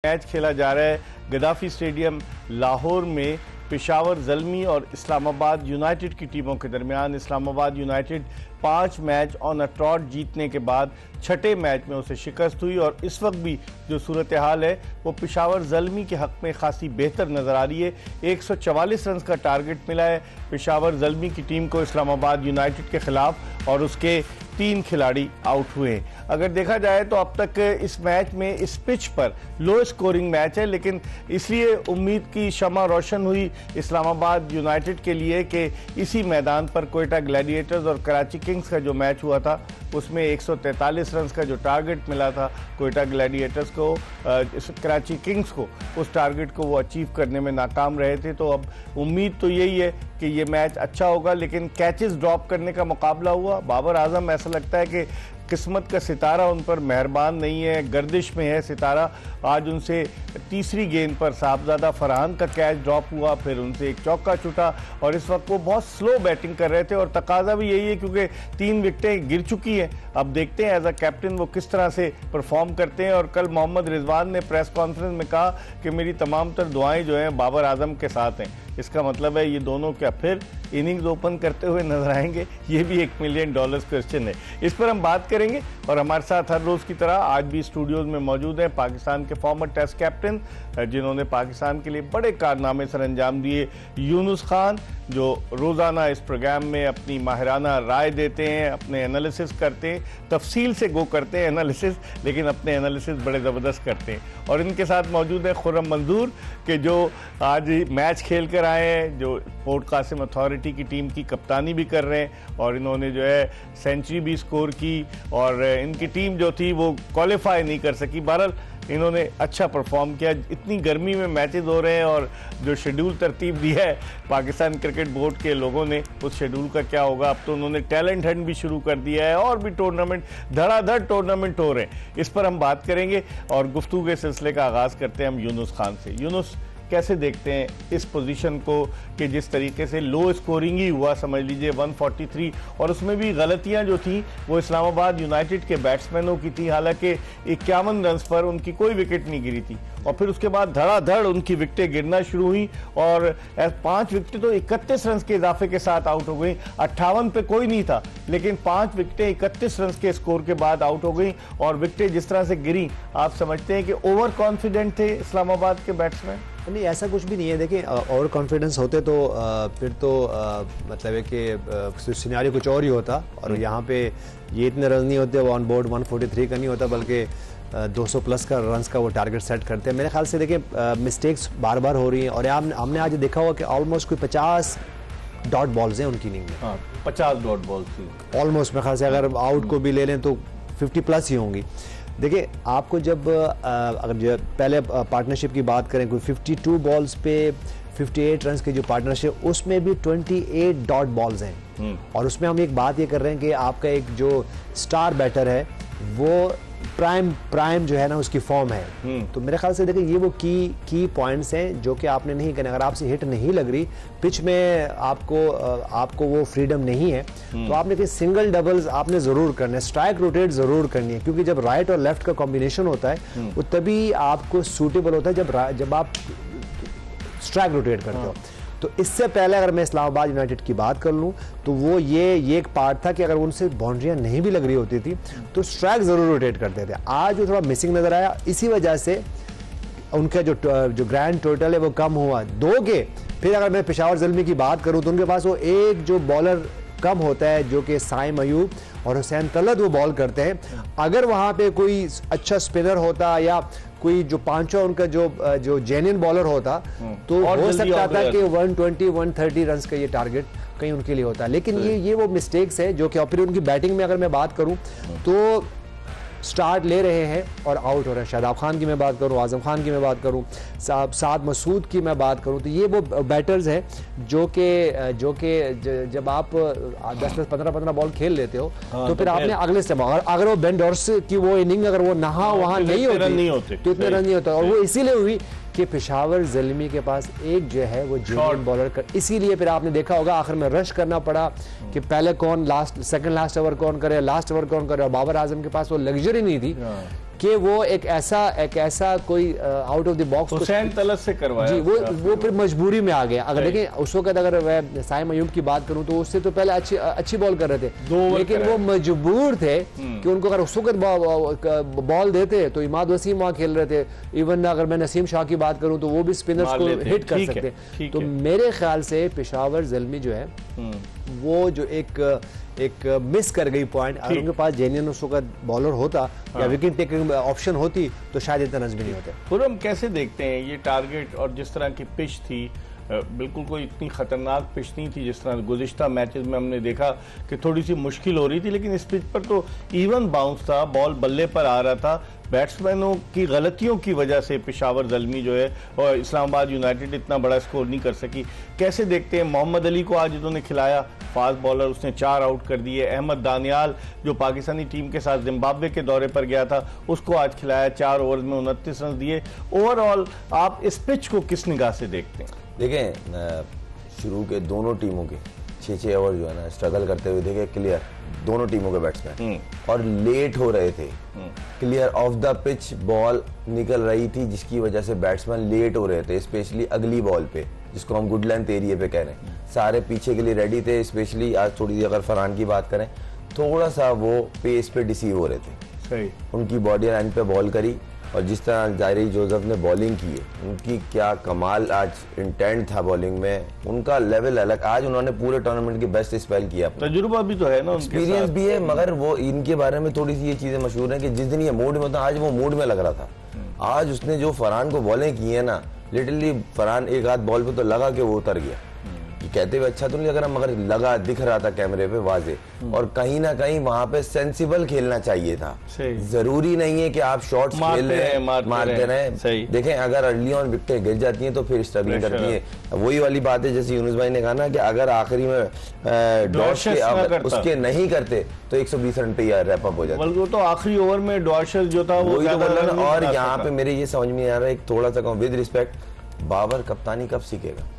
Match खेला जा रहा है गद्दाफी स्टेडियम लाहौर में पेशावर ज़ल्मी और इस्लामाबाद यूनाइटेड की टीमों के दरमियान। Islamabad United 5 match on a trout जीतने के बाद छठे मैच में उसे शिकस्त हुई और इस वक्त भी जो सूरत हाल है वो पेशावर ज़ल्मी के हक़ में खासी बेहतर नज़र आ रही है। 144 रन का टारगेट मिला है पेशावर ज़ल्मी की टीम को इस्लामाबाद यूनाइटेड के ख़िलाफ़ और उसके 3 खिलाड़ी आउट हुए हैं। अगर देखा जाए तो अब तक इस मैच में इस पिच पर लो स्कोरिंग मैच है, लेकिन इसलिए उम्मीद की शमा रोशन हुई इस्लामाबाद यूनाइटेड के लिए कि इसी मैदान पर कोयटा ग्लैडिएटर्स और कराची किंग्स का जो मैच हुआ था उसमें 143 रन का जो टारगेट मिला था कोयटा ग्लैडिएटर्स को, कराची किंग्स को, उस टारगेट को वो अचीव करने में नाकाम रहे थे। तो अब उम्मीद तो यही है कि ये मैच अच्छा होगा, लेकिन कैचेस ड्रॉप करने का मुकाबला हुआ। बाबर आजम ऐसा लगता है कि किस्मत का सितारा उन पर मेहरबान नहीं है, गर्दिश में है सितारा। आज उनसे तीसरी गेंद पर साहबजादा फरहान का कैच ड्रॉप हुआ, फिर उनसे एक चौका छूटा और इस वक्त वो बहुत स्लो बैटिंग कर रहे थे और तकाजा भी यही है क्योंकि 3 विकेटें गिर चुकी हैं। अब देखते हैं एज अ कैप्टन वो किस तरह से परफॉर्म करते हैं। और कल मोहम्मद रिजवान ने प्रेस कॉन्फ्रेंस में कहा कि मेरी तमाम तर दुआएं जो हैं बाबर आजम के साथ हैं। इसका मतलब है ये दोनों क्या फिर इनिंग्स ओपन करते हुए नजर आएंगे? ये भी $1 मिलियन क्वेश्चन है। इस पर हम बात करेंगे और हमारे साथ हर रोज़ की तरह आज भी स्टूडियोज में मौजूद हैं पाकिस्तान के फॉर्मर टेस्ट कैप्टन जिन्होंने पाकिस्तान के लिए बड़े कारनामे सर अंजाम दिए, यूनुस खान, जो रोज़ाना इस प्रोग्राम में अपनी माहिराना राय देते हैं, अपने एनालिसिस करते हैं, तफसील से गो करते हैं एनालिसिस, लेकिन अपने एनालिसिस बड़े ज़बरदस्त करते हैं। और इनके साथ मौजूद है खुर्रम मंजूर के जो आज मैच खेल कर आए हैं, जो पोर्ट कासिम अथॉरिटी की टीम की कप्तानी भी कर रहे हैं और इन्होंने जो है सेंचुरी भी स्कोर की और इनकी टीम जो थी वो क्वालिफाई नहीं कर सकी। बहरहाल इन्होंने अच्छा परफॉर्म किया। इतनी गर्मी में मैचेस हो रहे हैं और जो शेड्यूल तरतीब दी है पाकिस्तान क्रिकेट बोर्ड के लोगों ने, उस शेड्यूल का क्या होगा? अब तो उन्होंने टैलेंट हंट भी शुरू कर दिया है और भी टूर्नामेंट, धड़ाधड़ टूर्नामेंट हो रहे हैं। इस पर हम बात करेंगे और गुफ्तगू के सिलसिले का आगाज़ करते हैं हम यूनुस खान से। यूनुस, कैसे देखते हैं इस पोजीशन को कि जिस तरीके से लो स्कोरिंग ही हुआ, समझ लीजिए 143, और उसमें भी गलतियां जो थी वो इस्लामाबाद यूनाइटेड के बैट्समैनों की थी। हालांकि 51 रन पर उनकी कोई विकेट नहीं गिरी थी और फिर उसके बाद धड़ाधड़ उनकी विकेटें गिरना शुरू हुई और 5 विकेटें तो 31 रन के इजाफे के साथ आउट हो गई। 58 पे कोई नहीं था, लेकिन 5 विकेटें 31 रन के स्कोर के बाद आउट हो गई और विकेटें जिस तरह से गिरी, आप समझते हैं कि ओवर कॉन्फिडेंट थे इस्लामाबाद के बैट्समैन? नहीं, ऐसा कुछ भी नहीं है। देखिए, ओवर कॉन्फिडेंस होते तो फिर तो मतलब है कि सिनेरियो कुछ और ही होता और यहाँ पे ये इतने रन नहीं होते, ऑन बोर्ड 143 का नहीं होता, बल्कि 200 प्लस का रन्स का वो टारगेट सेट करते हैं। मेरे ख्याल से देखिए मिस्टेक्स बार बार हो रही हैं और हमने आज देखा हुआ कि ऑलमोस्ट कोई 50 डॉट बॉल्स हैं उनकी इनिंग में। 50 डॉट बॉल्स थी ऑलमोस्ट। मेरे ख्याल से अगर आउट को भी ले लें तो 50 प्लस ही होंगी। देखिए, आपको जब अगर पहले पार्टनरशिप की बात करें, कोई 52 बॉल्स पे 58 रन की जो पार्टनरशिप, उसमें भी 28 डॉट बॉल्स हैं और उसमें हम एक बात ये कर रहे हैं कि आपका एक जो स्टार बैटर है वो प्राइम जो है ना उसकी फॉर्म है। तो मेरे ख्याल से देखिए ये वो की पॉइंट्स हैं जो कि आपने नहीं करने। अगर आपसे हिट नहीं लग रही पिच में, आपको वो फ्रीडम नहीं है, तो आपने कि सिंगल डबल्स आपने जरूर करना है, स्ट्राइक रोटेट जरूर करनी है, क्योंकि जब राइट और लेफ्ट का कॉम्बिनेशन होता है वो तभी आपको सूटेबल होता है जब आप स्ट्राइक रोटेट करते हो। तो इससे पहले अगर मैं इस्लामाबाद यूनाइटेड की बात कर लूं तो वो ये एक पार्ट था कि अगर उनसे बाउंड्रियां नहीं भी लग रही होती थी तो स्ट्राइक जरूर रोटेट करते थे। आज वो थोड़ा मिसिंग नजर आया, इसी वजह से उनका जो ग्रैंड टोटल है वो कम हुआ 2 के। फिर अगर मैं पेशावर ज़ल्मी की बात करूं तो उनके पास वो एक जो बॉलर कम होता है जो कि साइम अयूब और हुसैन तलत वो बॉल करते हैं। अगर वहां पे कोई अच्छा स्पिनर होता या कोई जो पांचवा उनका जो जेन्युइन बॉलर होता तो हो सकता था कि 120-130 रन का ये टारगेट कहीं उनके लिए होता है। लेकिन ये वो मिस्टेक्स है जो कि, और फिर उनकी बैटिंग में अगर मैं बात करूं तो स्टार्ट ले रहे हैं और आउट हो रहे हैं। शादाब खान की मैं बात करूं, आजम खान की मैं बात करूं, साद मसूद की मैं बात करूं, तो ये वो बैटर्स हैं जो कि जब आप 10-15 बॉल खेल लेते हो तो फिर आपने अगले स्टेप, अगर वो बेन डॉर्स की वो इनिंग अगर वो वहां नहीं होती तो इतने रन नहीं होता। और वो इसीलिए हुई कि पेशावर ज़ल्मी के पास एक जो है वो जेन्युइन बॉलर कर, इसीलिए फिर आपने देखा होगा आखिर में रश करना पड़ा कि पहले कौन सेकंड लास्ट ओवर कौन करे, लास्ट ओवर कौन करे, और बाबर आजम के पास वो लग्जरी नहीं थी कि वो एक ऐसा कोई out of the box Hussain Talat से करवाया जी, वो फिर मजबूरी में आ गया। अगर देखें उस वक्त अगर मैं साइम अयूब की बात करूं तो उससे तो पहले अच्छी बॉल कर रहे थे, लेकिन वो मजबूर थे कि उनको अगर उस वक्त बॉल देते तो इमाद वसीम वहां खेल रहे थे। इवन अगर मैं नसीम शाह की बात करूं तो वो भी स्पिनर्स को हिट कर सकते। तो मेरे ख्याल से पेशावर ज़ल्मी जो है वो जो एक मिस कर गई पॉइंट। अगर उनके पास जेन्युइन उस वक्त बॉलर होता या विकेट टेकिंग ऑप्शन होती तो शायद इतना नज़्म नहीं होते। फिर हम कैसे देखते हैं ये टारगेट और जिस तरह की पिच थी, बिल्कुल कोई इतनी खतरनाक पिच नहीं थी जिस तरह गुज़िश्ता मैचेस में हमने देखा कि थोड़ी सी मुश्किल हो रही थी, लेकिन इस पिच पर तो इवन बाउंस था, बॉल बल्ले पर आ रहा था। बैट्समैनों की गलतियों की वजह से पेशावर ज़ल्मी जो है और इस्लामाबाद यूनाइटेड इतना बड़ा स्कोर नहीं कर सकी। कैसे देखते हैं मोहम्मद अली को आज इन्होंने खिलाया, फास्ट बॉलर, उसने 4 आउट कर दिए। अहमद दानियाल जो पाकिस्तानी टीम के साथ जिम्बाब्वे के दौरे पर गया था उसको आज खिलाया, 4 ओवर में 29 रन दिए। ओवरऑल आप इस पिच को किस निगाह से देखते हैं? देखें, शुरू के दोनों टीमों के 6-6 ओवर जो है ना स्ट्रगल करते हुए देखे क्लियर दोनों टीमों के बैट्समैन, और लेट हो रहे थे। Clear of the pitch ball निकल रही थी जिसकी वजह से बैट्समैन लेट हो रहे थे, स्पेशली अगली बॉल पे जिसको हम गुड लेंथ एरिया पे कह रहे हैं। सारे पीछे के लिए रेडी थे, स्पेशली आज थोड़ी अगर फरहान की बात करें थोड़ा सा वो पेस पे डिसीव हो रहे थे। सही उनकी बॉडी लाइन पे बॉल करी और जिस तरह जायरी जोसेफ ने बॉलिंग की है, उनकी क्या कमाल आज इंटेंट था बॉलिंग में, उनका लेवल अलग। आज उन्होंने पूरे टूर्नामेंट की बेस्ट स्पेल किया, तजुर्बा भी तो है ना, एक्सपीरियंस भी है, मगर वो इनके बारे में थोड़ी सी ये चीजें मशहूर हैं कि जिस दिन ये मूड में होता, आज वो मूड में लग रहा था। आज उसने जो फरहान को बॉलें की है ना, लिटरली फरहान एक आध बॉल पे तो लगा कि वो उतर गया। कहते हुए अच्छा तो नहीं लग रहा, मगर लगा, दिख रहा था कैमरे पे वाजे। और कहीं ना कहीं वहां पे सेंसिबल खेलना चाहिए था। जरूरी नहीं है कि आप शॉट्स खेल रहे हैं मारते रहे। देखें अगर अर्ली ऑन विकेटें गिर जाती हैं तो फिर स्ट्रगलिंग करती है। वही वाली बात है जैसे यूनुस भाई ने कहा ना कि अगर आखिरी में डॉट उसके नहीं करते तो 120 रन पे रैप अप हो जाता। वो तो आखिरी ओवर में डॉशर जो था वो तो। और यहाँ पे मेरे ये समझ में आ रहा है, एक थोड़ा सा विद रिस्पेक्ट, बाबर कप्तानी कब सीखेगा?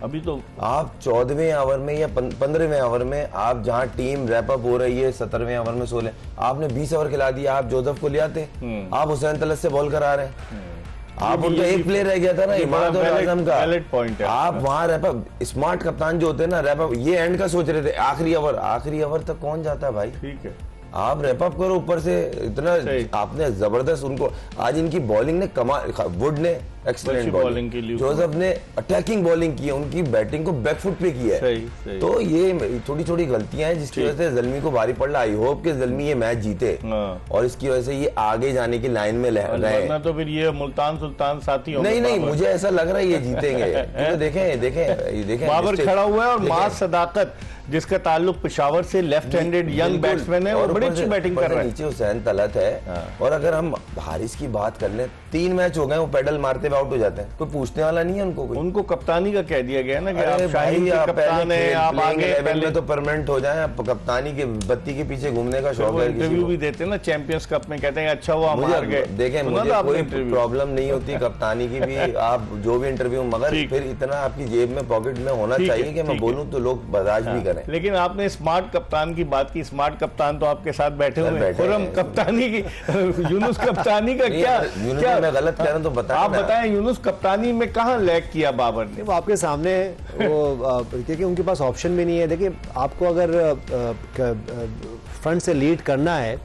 अभी तो आप 14वें ओवर में या 15वें ओवर में आप जहां टीम रैप अप हो रही है 17वें ओवर में 16, आपने 20 ओवर खिला दिया। आप जोसेफ को ले आते, आप हुसैन तलत से बॉल करा रहे हैं। आप उनका एक प्लेयर रह गया था ना इमाद और आजम का, आप वहां रैप अप, स्मार्ट कप्तान जो होते हैं ना रैप अप, ये एंड का सोच रहे थे। आखिरी ओवर तक कौन जाता है भाई? ठीक है, आप रैप अप करो ऊपर से। इतना आपने जबरदस्त उनको आज इनकी बॉलिंग ने कमाल, वुड ने एक्सीलेंट बॉलिंग की, जोसेफ ने अटैकिंग बॉलिंग की, उनकी बैटिंग को बैकफुट पे किया है। तो ये छोटी छोटी गलतियां हैं जिसकी वजह से ज़ल्मी को भारी पड़ रहा। आई होप कि ज़ल्मी ये मैच जीते और इसकी वजह से ये आगे जाने की लाइन में रहे, तो फिर ये मुल्तान सुल्तान साथी नहीं मुझे ऐसा लग रहा है ये जीतेंगे। देखें बाबर खड़ा हुआ है और मास सदाकत जिसका ताल्लुक पेशावर से, लेफ्ट हैंडेड यंग बैट्समैन है और बड़ी अच्छी बैटिंग कर रहा है। नीचे हुसैन तलत है। और अगर हम हारिस की बात कर लें, 3 मैच हो गए वो पैडल मारते आउट हो जाते हैं, कोई पूछने वाला नहीं है उनको। उनको कप्तानी का कह दिया गया ना कि आप शाहीन के कप्तान हैं, आप आगे पहले तो परमानेंट हो जाएं। आप कप्तानी के बत्ती के पीछे घूमने का शौक है। इंटरव्यू भी देते हैं ना चैंपियंस कप में, कहते हैं अच्छा वो हम हार गए। देखें मुझे कोई प्रॉब्लम नहीं होती कप्तानी की भी, आप जो भी इंटरव्यू, मगर फिर इतना आपकी जेब में पॉकेट में होना चाहिए कि मैं बोलूं तो लोग बर्दाश्त भी करें। लेकिन आपने स्मार्ट कप्तान की बात की, स्मार्ट कप्तान तो आपके साथ बैठे हुए हैं। खुरम कप्तानी की, यूनुस कप्तानी का क्या मैं गलत कह रहा हूं तो आप बताएं, यूनुस कप्तानी में कहां लैग किया बाबर ने? वो आपके सामने है, वो क्योंकि उनके पास ऑप्शन भी नहीं है। देखिए आपको अगर फ्रंट से लीड करना है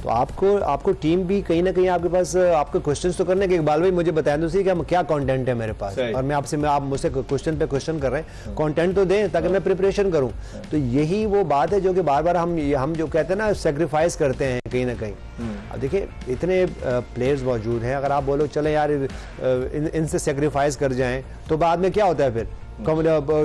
तो आपको टीम भी कहीं ना कहीं आपके पास आपके क्वेश्चंस तो करने के, इकबाल भाई मुझे बताएं तो सही कि क्या कंटेंट है मेरे पास, और मैं आपसे आप मुझसे क्वेश्चन पे क्वेश्चन कर रहे हैं, कंटेंट तो दें ताकि मैं प्रिपरेशन करूं। तो यही वो बात है जो कि बार बार हम जो कहते हैं ना सेक्रीफाइस करते हैं कहीं ना कहीं। अब देखिए इतने प्लेयर्स मौजूद हैं, अगर आप बोलो चले यार इनसे सेक्रीफाइस कर जाएं तो बाद में क्या होता है? फिर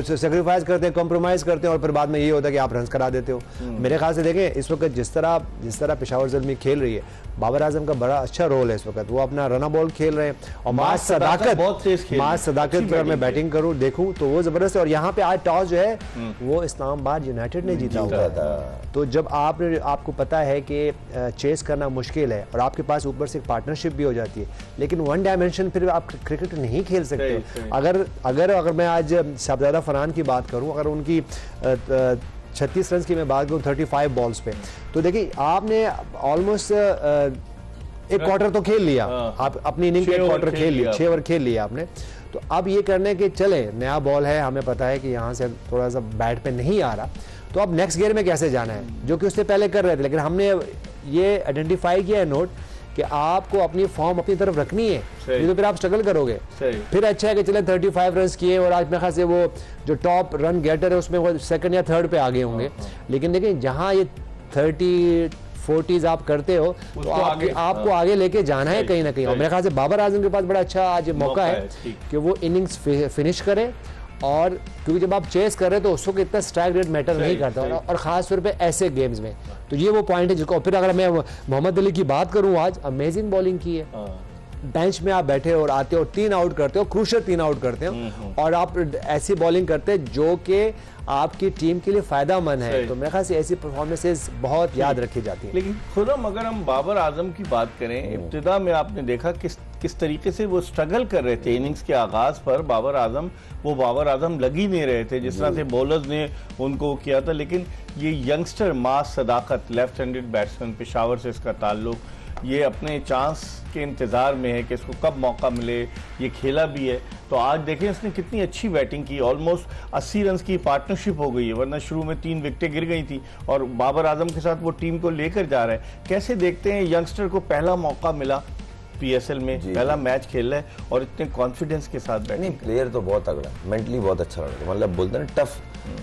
सेक्रीफाइस करते हैं, कॉम्प्रोमाइज करते हैं और फिर बाद में ये होता है कि आप रन्स करा देते हो। मेरे ख्याल से देखें इस वक्त जिस तरह पेशावर ज़ल्मी खेल रही है, बाबर आजम का बड़ा अच्छा रोल है इस वक्त। वो अपना रन बॉल खेल रहे हैं और मास सदाकत अगर मैं बैटिंग करूं देखूं तो वो जबरदस्त है। और यहाँ पे आज टॉस जो है वो इस्लामाबाद यूनाइटेड ने जीता हुआ था। तो जब आपको पता है कि चेस करना मुश्किल है और आपके पास ऊपर से एक पार्टनरशिप भी हो जाती है, लेकिन वन डायमेंशन फिर आप क्रिकेट नहीं खेल सकते। अगर मैं आज शहजादा फरहान की बात करूं, अगर उनकी 36 रन की मैं बात करूं 35 बॉल्स पे, तो देखिए आपने ऑलमोस्ट एक क्वार्टर तो खेल लिया, आप अपनी इनिंग के एक क्वार्टर खेल लिया, 6 ओवर खेल लिया आपने। तो अब ये करने के चले, नया बॉल है, हमें पता है कि यहाँ से थोड़ा सा बैट पे नहीं आ रहा, तो अब नेक्स्ट गियर में कैसे जाना है, जो कि उससे पहले कर रहे थे। लेकिन हमने ये आइडेंटिफाई किया है नोट कि आपको अपनी फॉर्म अपनी तरफ रखनी है, तो फिर आप स्ट्रगल करोगे। फिर अच्छा है कि चले 35 रन किए और आज मेरे ख्याल से वो जो टॉप रन गेटर है उसमें वो सेकंड या थर्ड पे आगे होंगे। लेकिन देखिए जहाँ ये 30-40s आप करते हो तो आपको आगे लेके जाना है कहीं ना कहीं। और मेरे ख्याल से बाबर आजम के पास बड़ा अच्छा आज मौका है कि वो इनिंग्स फिनिश करे। और क्योंकि जब आप चेस कर रहे हो तो उस वक्त इतना स्ट्राइक रेट मैटर नहीं करता, और खास तौर पे ऐसे गेम्स में। तो ये वो पॉइंट है जिसको, फिर अगर मैं मोहम्मद अली की बात करूं, आज अमेजिंग बॉलिंग की है। बेंच में आप बैठे हो और आते हो, 3 आउट करते हो, क्रूशियल 3 आउट करते हो, और आप ऐसी बॉलिंग करते हैं जो कि आपकी टीम के लिए फायदामंद है। तो मेरे ख्याल से ऐसी परफॉर्मेंसेस बहुत याद रखी जाती है। लेकिन खुरम, अगर हम बाबर आजम की बात करें, इब्तिदा में आपने देखा किस तरीके से वो स्ट्रगल कर रहे थे इनिंग्स के आगाज पर। बाबर आजम लग ही नहीं रहे थे जिस तरह से बॉलर्स ने उनको किया था। लेकिन ये यंगस्टर मास सदाकत, लेफ्ट हैंडेड बैट्समैन, पेशावर से इसका ताल्लुक, ये अपने चांस के इंतज़ार में है कि इसको कब मौका मिले, ये खेला भी है। तो आज देखें इसने कितनी अच्छी बैटिंग की, ऑलमोस्ट 80 रन की पार्टनरशिप हो गई है, वरना शुरू में 3 विकेटें गिर गई थी, और बाबर आजम के साथ वो टीम को लेकर जा रहा है। कैसे देखते हैं यंगस्टर को पहला मौका मिला पीएसएल में, पहला मैच खेल रहा है और इतने कॉन्फिडेंस के साथ बैठे? नहीं, प्लेयर तो बहुत तगड़ा है, मेंटली बहुत अच्छा लड़का है, मतलब बोलते हैं ना टफ,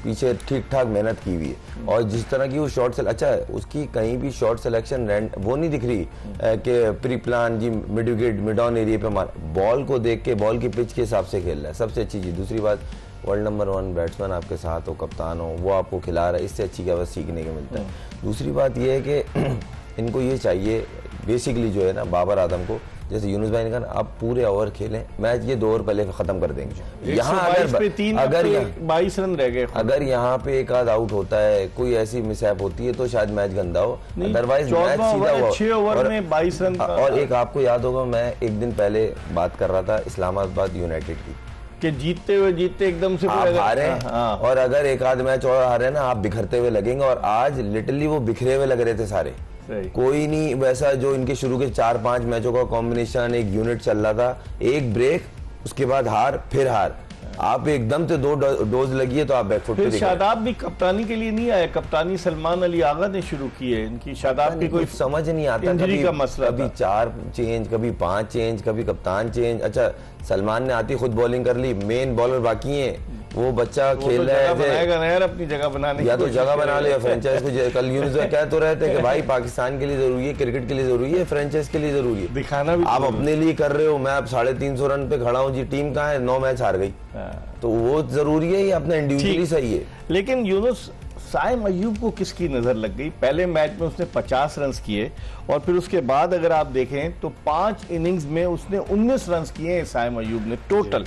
पीछे ठीक ठाक मेहनत की हुई है। और जिस तरह की वो शॉट अच्छा है, उसकी कहीं भी शॉट सिलेक्शन वो नहीं दिख रही कि प्री प्लान जी mid wicket mid on area पे मार, बॉल को देख के बॉल की पिच के हिसाब से खेल रहा है, सबसे अच्छी चीज। दूसरी बात, वर्ल्ड नंबर 1 बैट्समैन आपके साथ हो, कप्तान हो, वो आपको खिला रहा है, इससे अच्छी क्या बस सीखने को मिलता है। दूसरी बात ये है कि इनको ये चाहिए बेसिकली जो है ना, बाबर आजम को, जैसे यूनुस भाई ने कहा, आप पूरे ओवर खेलें, मैच ये 2 ओवर पहले खत्म कर देंगे। यहाँ अगर 22 रन रह गए, अगर यहाँ पे एक आध आउट होता है, कोई ऐसी मिसहैप होती है तो शायद मैच गंदा हो, अदरवाइज मैच सीधा हुआ। 6 ओवर में 22 रन। और एक आपको याद होगा, मैं एक दिन पहले बात कर रहा था इस्लामाबाद यूनाइटेड की, कि जीतते एकदम से आप हारे, और अगर एक आध मैच और हारे ना, आप बिखरते हुए लगेंगे। और आज लिटरली वो बिखरे हुए लग रहे थे सारे, कोई नहीं वैसा जो इनके शुरू के 4-5 मैचों का कॉम्बिनेशन, एक यूनिट चल रहा था, एक ब्रेक, उसके बाद हार, फिर हार, आप एकदम से 2 डोज लगी है तो आप बैकफुट पे। शादाब भी कप्तानी के लिए नहीं आए, कप्तानी सलमान अली आगा ने शुरू की है इनकी। शादाब की कोई समझ नहीं आता, इंजरी का मसला, कभी 4 चेंज, कभी 5 चेंज, कभी कप्तान चेंज। अच्छा, सलमान ने आती खुद बॉलिंग कर ली, मेन बॉलर बाकी है, वो बच्चा खेल रहा है, अपनी जगह बनाने, या तो जगह बना ले या फ्रेंचाइज को। कल यूनुस कह तो रहे थे कि भाई पाकिस्तान के लिए जरूरी है, क्रिकेट के लिए जरूरी है, फ्रेंचाइज के लिए जरूरी है, दिखाना भी। आप अपने लिए कर रहे हो, मैं अब 350 रन पे खड़ा हूँ जी, टीम कहाँ है, 9 मैच हार गई, तो वो जरूरी है, ये अपने इंडिविजुअली सही है। लेकिन यूनुस, साइम अयूब को किसकी नजर लग गई? पहले मैच में उसने 50 रन किए, और फिर उसके बाद अगर आप देखें तो 5 इनिंग्स में उसने 19 रन किए हैं साइम अयूब ने टोटल,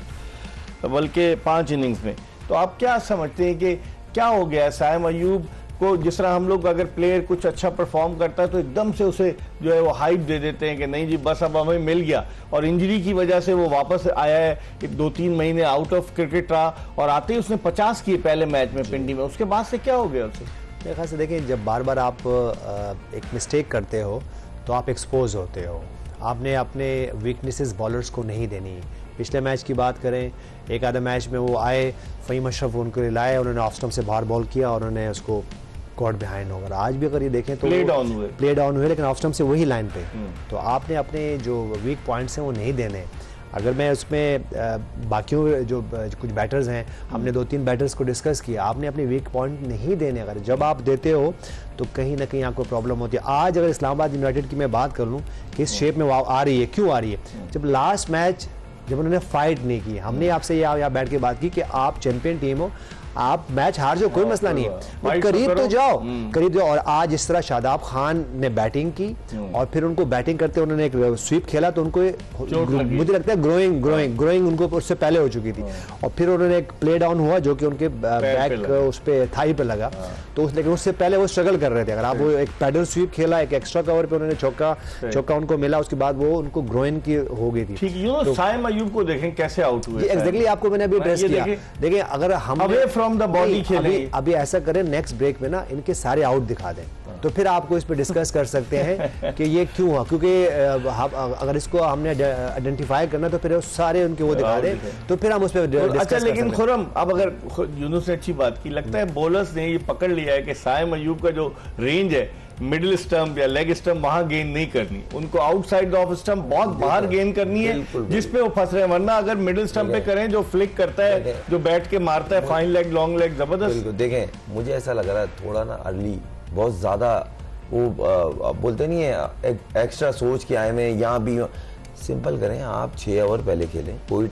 बल्कि 5 इनिंग्स में। तो आप क्या समझते हैं कि क्या हो गया साइम अयूब को? जिस तरह हम लोग अगर प्लेयर कुछ अच्छा परफॉर्म करता है तो एकदम से उसे जो है वो हाइप दे देते हैं कि नहीं जी बस अब हमें मिल गया, और इंजरी की वजह से वो वापस आया है, 2-3 महीने आउट ऑफ क्रिकेट रहा, और आते ही उसने 50 किए पहले मैच में पिंडी में। उसके बाद से क्या हो गया उसे? मेरे ख्याल से देखिए, जब बार बार आप एक मिस्टेक करते हो तो आप एक्सपोज होते हो, आपने अपने वीकनेसेस बॉलर्स को नहीं देनी। पिछले मैच की बात करें, एक आधा मैच में वो आए, फ़हीम अशरफ उनको लाए, उन्होंने ऑफ स्टंप से बाहर बॉल किया और उन्होंने उसको कॉट बिहाइंड होगा। आज भी अगर ये देखें तो प्ले डाउन हुए, लेकिन ऑफ स्टंप से वही लाइन पे। तो आपने अपने जो वीक पॉइंट्स हैं वो नहीं देने। अगर मैं उसमें बाकियों जो कुछ बैटर्स हैं, हमने 2-3 बैटर्स को डिस्कस किया, आपने अपने वीक पॉइंट नहीं देने। अगर जब आप देते हो तो कहीं ना कहीं आपको प्रॉब्लम होती है। आज अगर इस्लामाबाद यूनाइटेड की मैं बात कर लूँ कि इस शेप में वो आ रही है, क्यों आ रही है? जब लास्ट मैच जब उन्होंने फाइट नहीं की, हमने आपसे यहाँ बैठ के बात की कि आप चैंपियन टीम हो, आप मैच हार जाओ, कोई मसला नहीं है, करीब तो जाओ, करीब जाओ। और आज इस तरह शादाब खान ने बैटिंग की और फिर उनको बैटिंग करते उन्होंने एक स्वीप खेला तो उनको मुझे लगता है ग्रोइंग उनको उससे पहले हो चुकी थी, और फिर उन्होंने एक प्ले डाउन हुआ जो कि उनके बैक उस पे थाई पे लगा, तो लेकिन उससे पहले वो स्ट्रगल कर रहे थे। अगर आप वो एक पैडल स्वीप खेला, एक एक्स्ट्रा कवर पे उन्होंने चौका उनको मिला, उसके बाद वो उनको ग्रोइंग की हो गई थी। साइम अयूब को देखें कैसे आउट हुए। एग्जैक्टली आपको मैंने अभी एड्रेस किया। देखिए, अगर हम फ्रॉम द बॉडी खेलें। अभी ऐसा करें, नेक्स्ट ब्रेक में ना इनके सारे आउट दिखा दें, तो फिर आपको इस पे डिस्कस कर सकते हैं कि ये क्यों हुआ, क्योंकि अगर इसको हमने आइडेंटिफाई करना तो फिर सारे उनके वो दिखा दें, तो फिर हम उस पर डिस्कस कर सकते हैं। लेकिन खुरम, अब अगर यूनुस ने अच्छी बात की, लगता है बॉलर्स ने ये पकड़ लिया है कि साइम अयूब का जो रेंज है मिडिल स्टंप या लेग स्टंप वहां गेंद नहीं करनी, उनको आउटसाइड ऑफ स्टंप बहुत बाहर गेंद करनी है, जिस पे वो फंस रहे हैं। वरना अगर मिडिल स्टंप पे करें, जो फ्लिक करता है, जो बैट के मारता है, फाइन लेग, लॉन्ग लेग, जबरदस्त। देखें, मुझे ऐसा लग रहा है थोड़ा ना अर्ली, बहुत ज्यादा वो बोलते नहीं है एक्स्ट्रा सोच के आए में, यहाँ भी सिंपल करें, आप 6 ओवर पहले खेलें, कोई